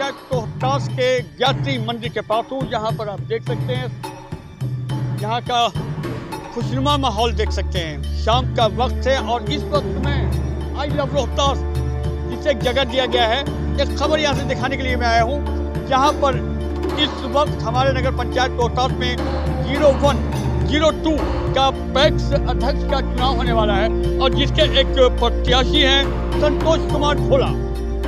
पंचायत रोहतास के गायत्री मंदिर के पास हूँ, जहाँ पर आप देख सकते हैं यहाँ का खुशनुमा माहौल देख सकते हैं। शाम का वक्त है और इस वक्त में आई लव रोहतास जिसे एक जगह दिया गया है, एक खबर यहाँ से दिखाने के लिए मैं आया हूँ, जहाँ पर इस वक्त हमारे नगर पंचायत रोहतास में 0102 का पैक्स अध्यक्ष का चुनाव होने वाला है और जिसके एक प्रत्याशी हैं संतोष कुमार भोला।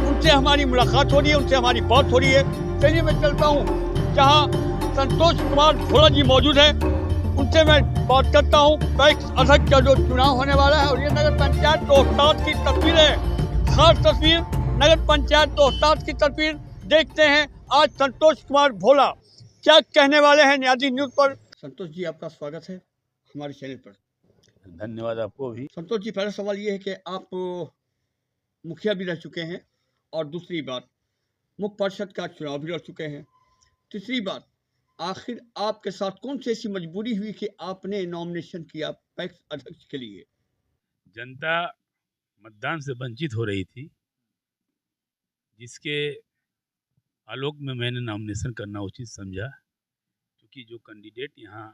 उनसे हमारी मुलाकात हो रही है, उनसे हमारी बात हो रही है। चलिए मैं चलता हूँ जहाँ संतोष कुमार भोला जी मौजूद हैं, उनसे मैं बात करता हूँ। पैक्स अध्यक्ष का जो चुनाव होने वाला है और ये नगर पंचायत रोहतास की तस्वीर है, खास तस्वीर नगर पंचायत रोहतास की तस्वीर। देखते हैं आज संतोष कुमार भोला क्या कहने वाले हैं न्याजी न्यूज़ पर। संतोष जी, आपका स्वागत है हमारे चैनल पर। धन्यवाद आपको भी। संतोष जी, पहला सवाल ये है कि आप मुखिया भी रह चुके हैं और दूसरी बात मुख्य पार्षद का चुनाव भी लड़ चुके हैं। तीसरी बात, आखिर आपके साथ कौन सी ऐसी मजबूरी हुई कि आपने नॉमिनेशन किया पैक्स अध्यक्ष के लिए? जनता मतदान से वंचित हो रही थी, जिसके आलोक में मैंने नॉमिनेशन करना उचित समझा, क्योंकि जो कैंडिडेट यहाँ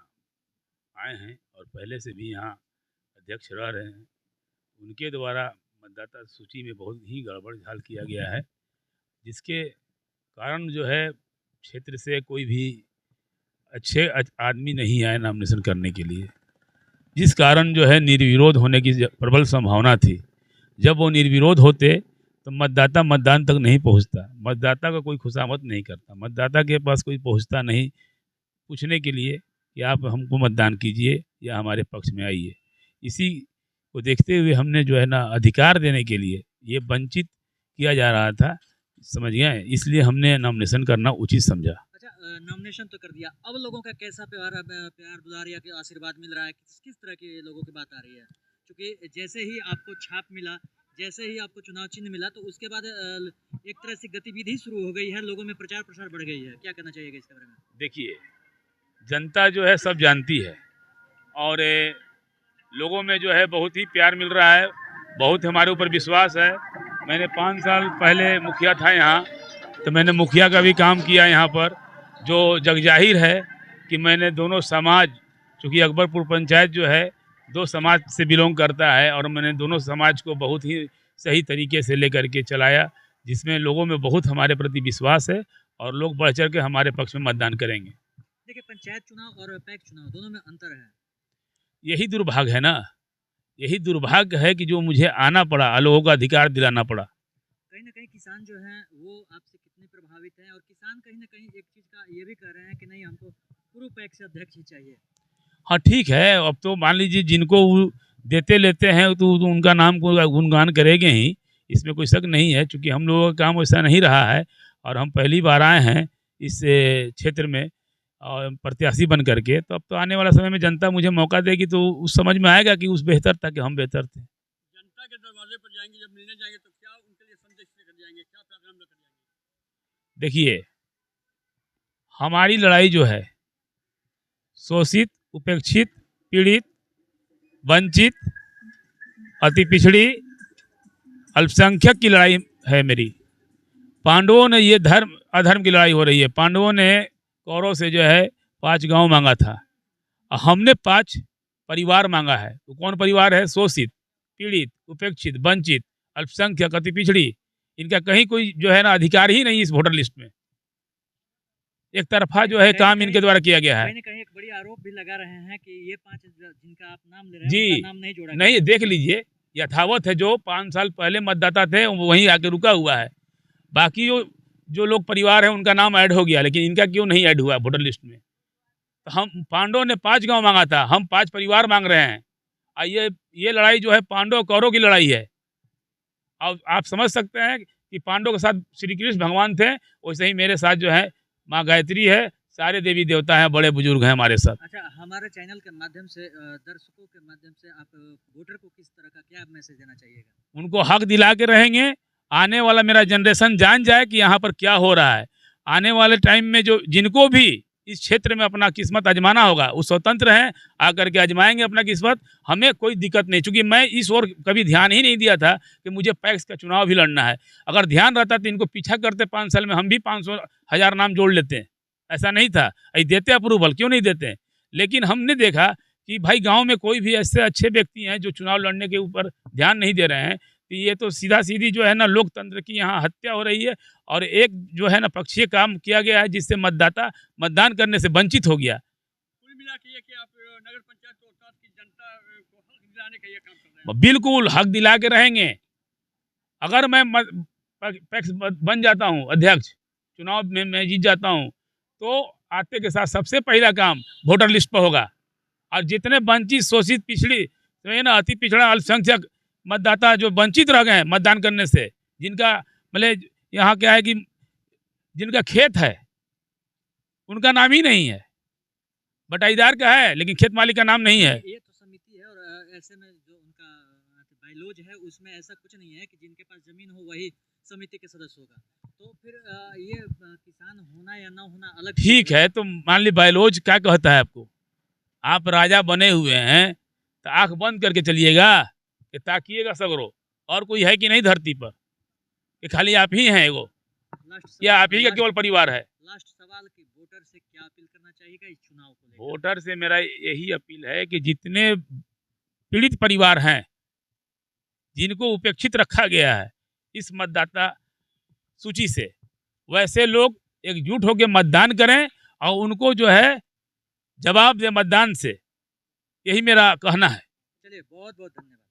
आए हैं और पहले से भी यहाँ अध्यक्ष रह रहे हैं, उनके द्वारा मतदाता सूची में बहुत ही गड़बड़ झाल किया गया है, जिसके कारण जो है क्षेत्र से कोई भी अच्छे आदमी नहीं आए नॉमिनेशन करने के लिए, जिस कारण जो है निर्विरोध होने की प्रबल संभावना थी। जब वो निर्विरोध होते तो मतदाता मतदान तक नहीं पहुंचता, मतदाता का कोई खुशामद नहीं करता, मतदाता के पास कोई पहुंचता नहीं पूछने के लिए कि आप हमको मतदान कीजिए या हमारे पक्ष में आइए। इसी को देखते हुए हमने जो है ना अधिकार देने के लिए ये वंचित किया जा रहा था, समझ गए, इसलिए हमने नॉमिनेशन करना उचित समझा। अच्छा, नॉमिनेशन तो कर दिया, अब लोगों का कैसा प्यार दुलार या आशीर्वाद मिल रहा है? किस तरह के लोगों की बात आ रही है? क्योंकि जैसे ही आपको छाप मिला, जैसे ही आपको चुनाव चिन्ह मिला, तो उसके बाद एक तरह से गतिविधि शुरू हो गई है, लोगों में प्रचार प्रसार बढ़ गई है। क्या कहना चाहिएगा इसके बारे में? देखिए, जनता जो है सब जानती है और लोगों में जो है बहुत ही प्यार मिल रहा है, बहुत हमारे ऊपर विश्वास है। मैंने 5 साल पहले मुखिया था यहाँ, तो मैंने मुखिया का भी काम किया यहाँ पर, जो जगजाहिर है कि मैंने दोनों समाज, चूँकि अकबरपुर पंचायत जो है 2 समाज से बिलोंग करता है और मैंने दोनों समाज को बहुत ही सही तरीके से लेकर के चलाया, जिसमें लोगों में बहुत हमारे प्रति विश्वास है और लोग बढ़ चढ़ के हमारे पक्ष में मतदान करेंगे। देखिए, पंचायत चुनाव और पैक्स चुनाव दोनों में अंतर है। यही दुर्भाग्य है ना, यही दुर्भाग्य है कि जो मुझे आना पड़ा, लोगों का अधिकार दिलाना पड़ा। कहीं ना कहीं किसान जो हैं वो आपसे कितने प्रभावित हैं, और किसान कहीं ना कहीं एक चीज़ का ये भी कह रहे हैं कि नहीं, हमको पूर्व पैक्स अध्यक्ष ही चाहिए। हाँ ठीक है, अब तो मान लीजिए जिनको वो देते लेते हैं तो उनका नाम को गुणगान करेंगे ही, इसमें कोई शक नहीं है। चूँकि हम लोगों का काम वैसा नहीं रहा है और हम पहली बार आए हैं इस क्षेत्र में और प्रत्याशी बन करके, तो अब तो आने वाला समय में जनता मुझे मौका देगी तो उस समझ में आएगा कि उस बेहतर था कि हम बेहतर थे। जनता के दरवाजे पर जाएंगे, जब मिलने जाएंगे तो क्या उनके लिए संदेश लेकर जाएंगे, क्या पैगाम लेकर जाएंगे? देखिए, हमारी लड़ाई जो है शोषित, उपेक्षित, पीड़ित, वंचित, अति पिछड़ी, अल्पसंख्यक की लड़ाई है मेरी। पांडवों ने ये अधर्म की लड़ाई हो रही है। पांडवों ने कौरव से जो है 5 गांव मांगा था, हमने 5 परिवार मांगा है। तो कौन परिवार है? शोषित, पीड़ित, उपेक्षित, वंचित, अल्पसंख्यक, अति पिछड़ी। इनका कहीं कोई जो है ना अधिकार ही नहीं इस वोटर लिस्ट में। एक तरफा जो है काम इनके द्वारा किया गया है। कहीं ना कहीं एक बड़ी आरोप भी लगा रहे हैं कि ये 5 जिनका आप नाम ले रहे हैं, जी, उनका नाम नहीं जोड़ा नहीं, देख लीजिए, यथावत है। जो 5 साल पहले मतदाता थे वहीं आके रुका हुआ है। बाकी जो लोग परिवार है उनका नाम ऐड हो गया, लेकिन इनका क्यों नहीं ऐड हुआ वोटर लिस्ट में? तो हम, पांडवों ने 5 गांव मांगा था, हम 5 परिवार मांग रहे हैं। ये लड़ाई जो है पांडव कौरव की लड़ाई है। अब आप समझ सकते हैं कि पांडव के साथ श्री कृष्ण भगवान थे, वैसे ही मेरे साथ जो है माँ गायत्री है, सारे देवी देवता हैं, बड़े बुजुर्ग हैं हमारे साथ। अच्छा, हमारे चैनल के माध्यम से, दर्शकों के माध्यम से आप वोटर को किस तरह का क्या मैसेज देना चाहिएगा? उनको हक दिला के रहेंगे। आने वाला मेरा जनरेशन जान जाए कि यहाँ पर क्या हो रहा है। आने वाले टाइम में जो जिनको भी इस क्षेत्र में अपना किस्मत आजमाना होगा, वो स्वतंत्र हैं, आकर के आजमाएंगे अपना किस्मत, हमें कोई दिक्कत नहीं। चूँकि मैं इस ओर कभी ध्यान ही नहीं दिया था कि मुझे पैक्स का चुनाव भी लड़ना है। अगर ध्यान रहता तो इनको पीछा करते 5 साल में, हम भी 500,000 नाम जोड़ लेते हैं। ऐसा नहीं था, अभी देते अप्रूवल, क्यों नहीं देते हैं? लेकिन हमने देखा कि भाई गाँव में कोई भी ऐसे अच्छे व्यक्ति हैं जो चुनाव लड़ने के ऊपर ध्यान नहीं दे रहे हैं, तो ये तो सीधा सीधी जो है ना लोकतंत्र की यहाँ हत्या हो रही है। और एक जो है ना पक्षीय काम किया गया है जिससे मतदाता मतदान करने से वंचित हो गया। कुल मिला के ये कि आप नगर पंचायत रोहतास की जनता को हक दिलाने का ये काम कर रहे हैं। बिल्कुल हक दिला के रहेंगे। अगर मैं पैक्स बन जाता हूँ अध्यक्ष, चुनाव में मैं जीत जाता हूँ, तो आते के साथ सबसे पहला काम वोटर लिस्ट पर होगा। और जितने वंचित, शोषित, पिछड़ी, तो ये ना अति पिछड़ा, अल्पसंख्यक मतदाता जो वंचित रह गए हैं मतदान करने से, जिनका मतलब यहाँ क्या है कि जिनका खेत है उनका नाम ही नहीं है, बटाईदार का है लेकिन खेत मालिक का नाम नहीं है। ये तो समिति है और ऐसे में जो उनका बायलॉज है उसमें ऐसा कुछ नहीं है कि जिनके पास जमीन हो वही समिति के सदस्य होगा। तो फिर ये किसान होना या ना होना अलग ठीक है, तो मान ली बायलॉज क्या कहता है आपको, आप राजा बने हुए हैं तो आंख बंद करके चलिएगा कि ताकिएगा सगरो, और कोई है कि नहीं धरती पर, कि खाली आप ही हैं एगो, या आप ही का केवल परिवार है? लास्ट सवाल कि वोटर से क्या अपील करना चाहिएगा इस चुनाव को लेकर? वोटर से मेरा यही अपील है कि जितने पीड़ित परिवार हैं, जिनको उपेक्षित रखा गया है इस मतदाता सूची से, वैसे लोग एकजुट होकर मतदान करें और उनको जो है जवाब दे मतदान से, यही मेरा कहना है। चलिए, बहुत बहुत धन्यवाद।